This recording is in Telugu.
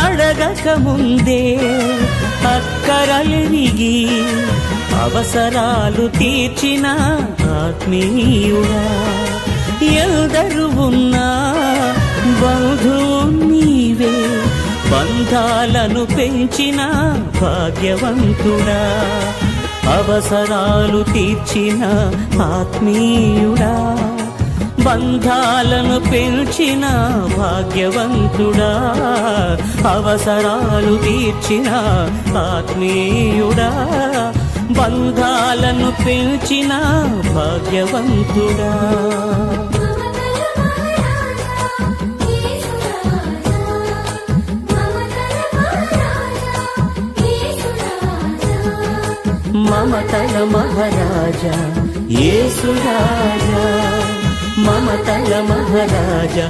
అడగక ముందే అక్కరలిరిగి అవసరాలు తీర్చిన ఆత్మీయుడా, ఎల్దరు ఉన్నా బంధువు నీవే, బంధాలను పెంచిన భాగ్యవంతుడా, అవసరాలు తీర్చిన ఆత్మీయుడా, బంధాలను పెంచిన భాగ్యవంతుడా, అవసరాలు తీర్చిన ఆత్మీయుడా, బంధాలను పెంచిన భాగ్యవంతుడా. మమతల మహారాజా యేసు రాజా, మమతల మహారాజా.